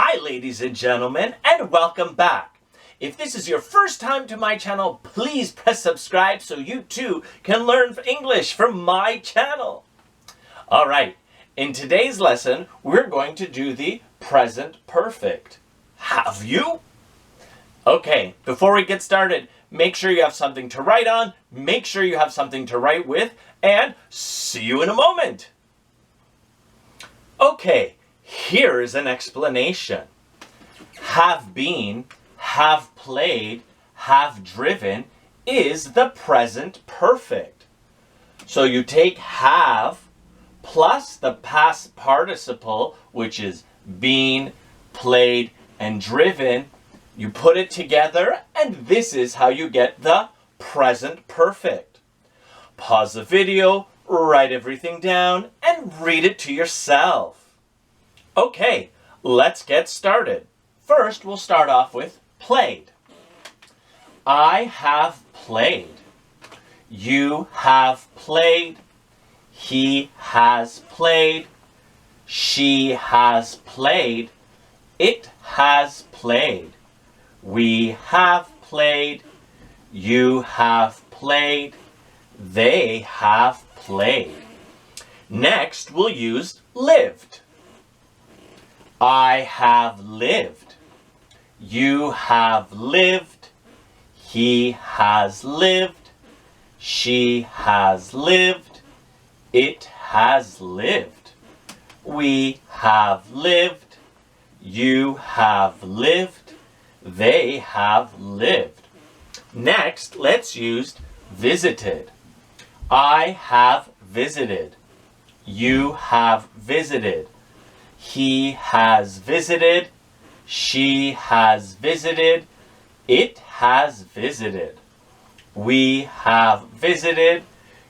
Hi ladies and gentlemen, and welcome back. If this is your first time to my channel, please press subscribe so you too can learn English from my channel. Alright, in today's lesson, we're going to do the present perfect. Have you? Okay, before we get started, make sure you have something to write on, make sure you have something to write with, and see you in a moment. Okay. Here is an explanation. Have been, have played, have driven is the present perfect. So you take have plus the past participle, which is been, played, and driven. You put it together, and this is how you get the present perfect. Pause the video, write everything down, and read it to yourself. Okay, let's get started. First, we'll start off with played. I have played. You have played. He has played. She has played. It has played. We have played. You have played. They have played. Next, we'll use lived. I have lived. You have lived. He has lived. She has lived. It has lived. We have lived. You have lived. They have lived. Next, let's use visited. I have visited. You have visited. He has visited. She has visited. It has visited. We have visited.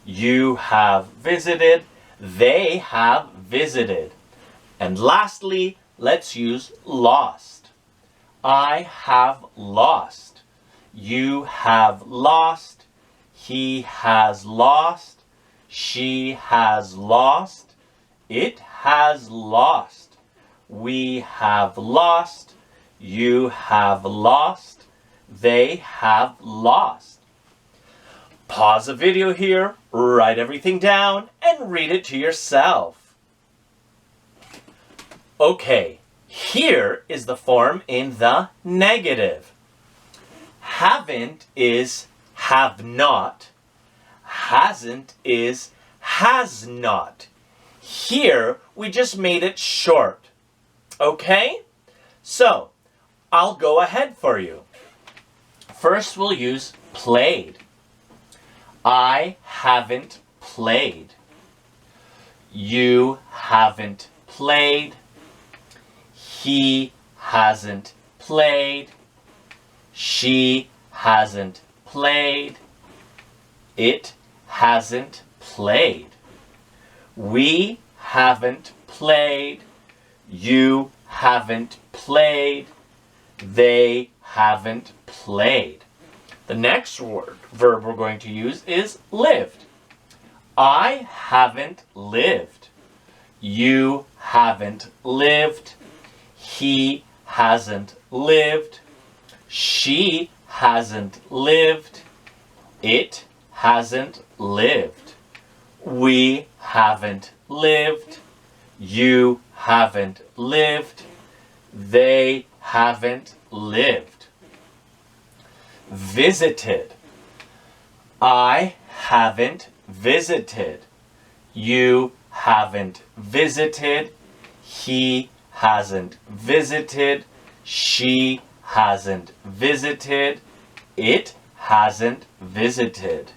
You have visited. They have visited. And lastly, let's use lost. I have lost. You have lost. He has lost. She has lost. It has lost. We have lost. You have lost. They have lost. Pause the video here, write everything down, and read it to yourself. Okay, here is the form in the negative. Haven't is have not. Hasn't is has not. Here, we just made it short. Okay? So, I'll go ahead for you. First, we'll use played. I haven't played. You haven't played. He hasn't played. She hasn't played. It hasn't played. We haven't played. You haven't played. They haven't played. The next verb we're going to use is lived. I haven't lived. You haven't lived. He hasn't lived. She hasn't lived. It hasn't lived. We haven't lived. You haven't lived. They haven't lived. Visited. I haven't visited. You haven't visited. He hasn't visited. She hasn't visited. It hasn't visited.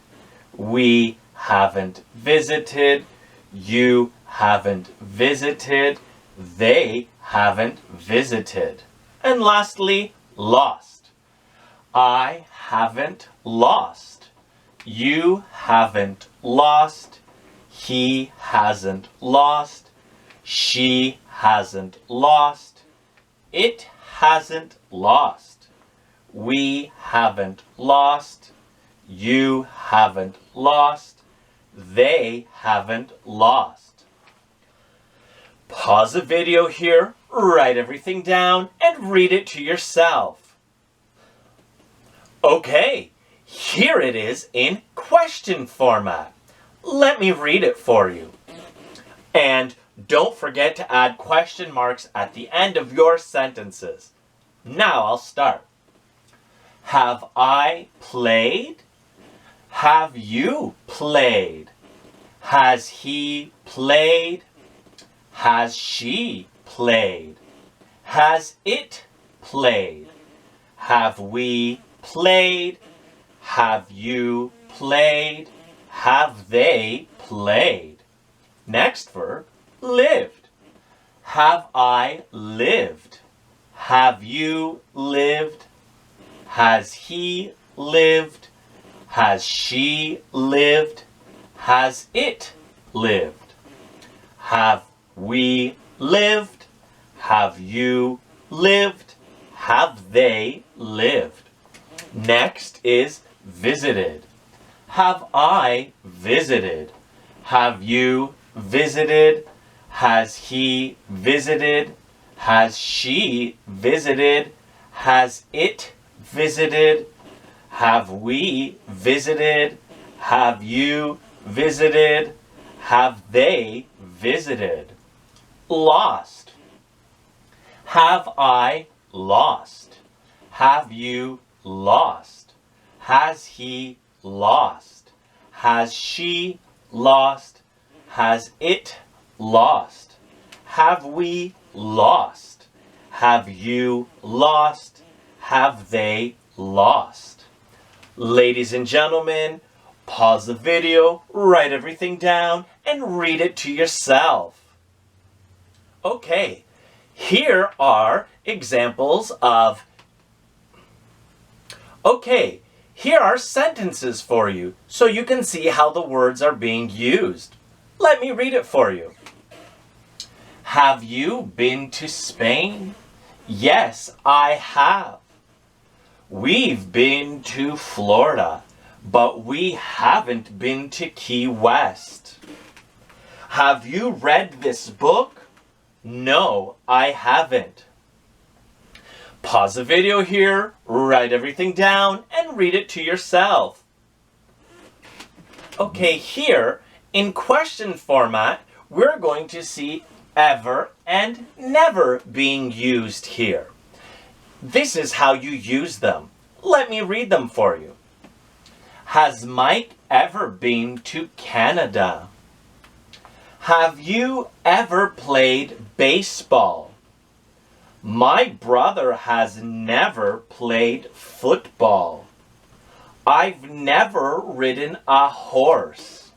We haven't visited. You haven't visited. They haven't visited. And lastly, lost. I haven't lost. You haven't lost. He hasn't lost. She hasn't lost. It hasn't lost. We haven't lost. You haven't lost. They haven't lost. Pause the video here, write everything down and read it to yourself. Okay, here it is in question format. Let me read it for you. And don't forget to add question marks at the end of your sentences. Now I'll start. Have I played? Have you played? Has he played? Has she played? Has it played? Have we played? Have you played? Have they played? Next verb, lived. Have I lived? Have you lived? Has he lived? Has she lived? Has it lived? Have we lived? Have you lived? Have they lived? Next is visited. Have I visited? Have you visited? Has he visited? Has she visited? Has it visited? Have we visited? Have you visited? Have they visited? Lost. Have I lost? Have you lost? Has he lost? Has she lost? Has it lost? Have we lost? Have you lost? Have they lost? Ladies and gentlemen, pause the video, write everything down, and read it to yourself. Okay, here are examples of... Okay, here are sentences for you, so you can see how the words are being used. Let me read it for you. Have you been to Spain? Yes, I have. We've been to Florida, but we haven't been to Key West. Have you read this book? No, I haven't. Pause the video here, write everything down, and read it to yourself. Okay, here, in question format, we're going to see ever and never being used here. This is how you use them. Let me read them for you. Has Mike ever been to Canada? Have you ever played baseball? My brother has never played football. I've never ridden a horse.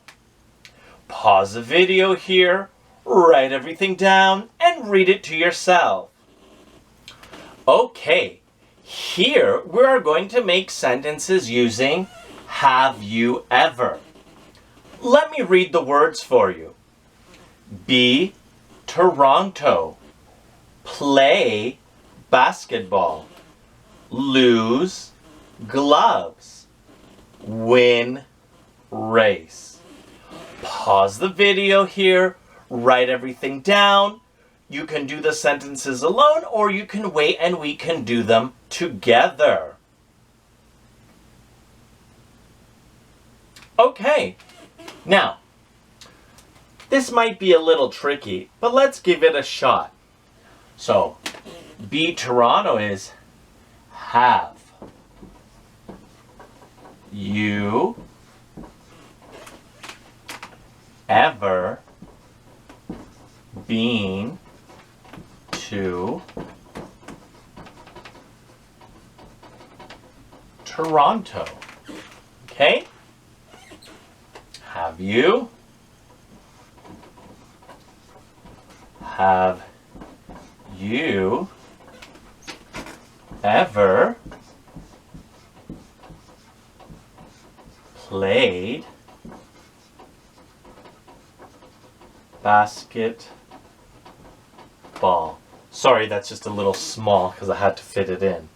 Pause the video here, write everything down, and read it to yourself. Okay, here we are going to make sentences using have you ever. Let me read the words for you. Be Toronto. Play basketball. Lose gloves. Win race. Pause the video here, write everything down. You can do the sentences alone, or you can wait and we can do them together. Okay, now, this might be a little tricky, but let's give it a shot. So, be Toronto is have you ever been to Toronto? Okay? Have you? Have you ever played basketball? Sorry, that's just a little small because I had to fit it in.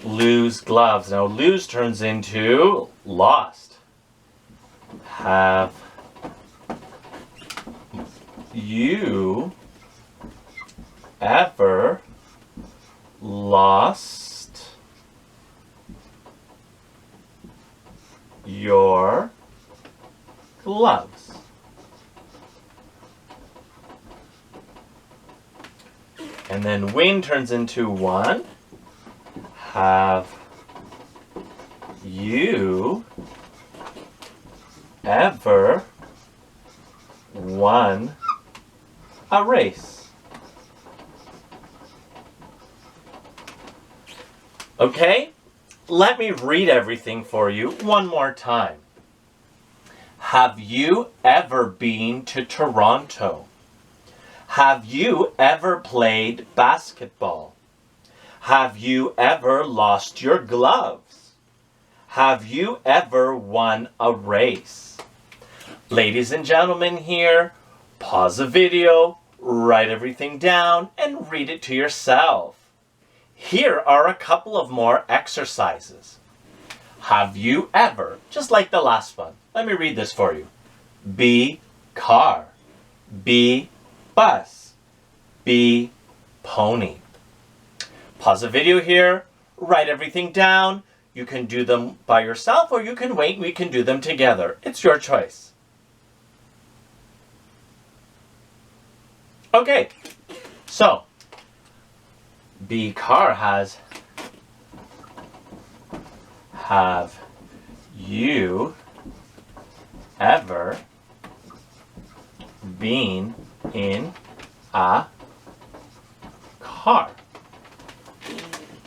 Lose gloves. Now lose turns into lost. Have you ever lost your gloves? And then win turns into won. Have you ever won a race? Okay, let me read everything for you one more time. Have you ever been to Toronto? Have you ever played basketball? Have you ever lost your gloves? Have you ever won a race? Ladies and gentlemen here, pause the video, write everything down, and read it to yourself. Here are a couple of more exercises. Have you ever, just like the last one, let me read this for you. B, car. B, bus. B, pony. Pause the video here, write everything down. You can do them by yourself or you can wait and we can do them together. It's your choice. Okay, so B, car has have you ever been in a car?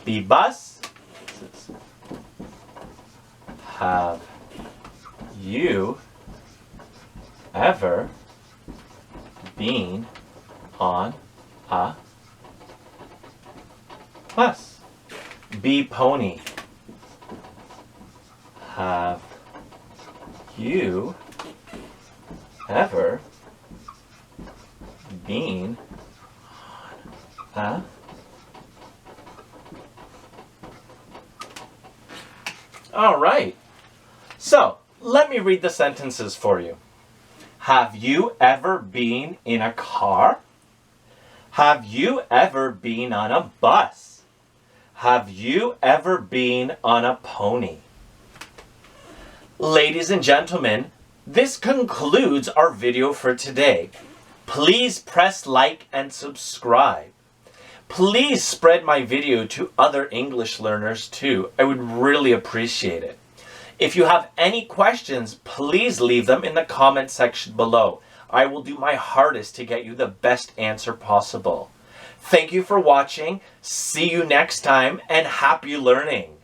B, bus. Have you ever been on a bus? B, pony. Have you ever been on a All right. So, let me read the sentences for you. Have you ever been in a car? Have you ever been on a bus? Have you ever been on a pony? Ladies and gentlemen, this concludes our video for today. Please press like and subscribe. Please spread my video to other English learners too. I would really appreciate it. If you have any questions, please leave them in the comment section below. I will do my hardest to get you the best answer possible. Thank you for watching. See you next time and happy learning.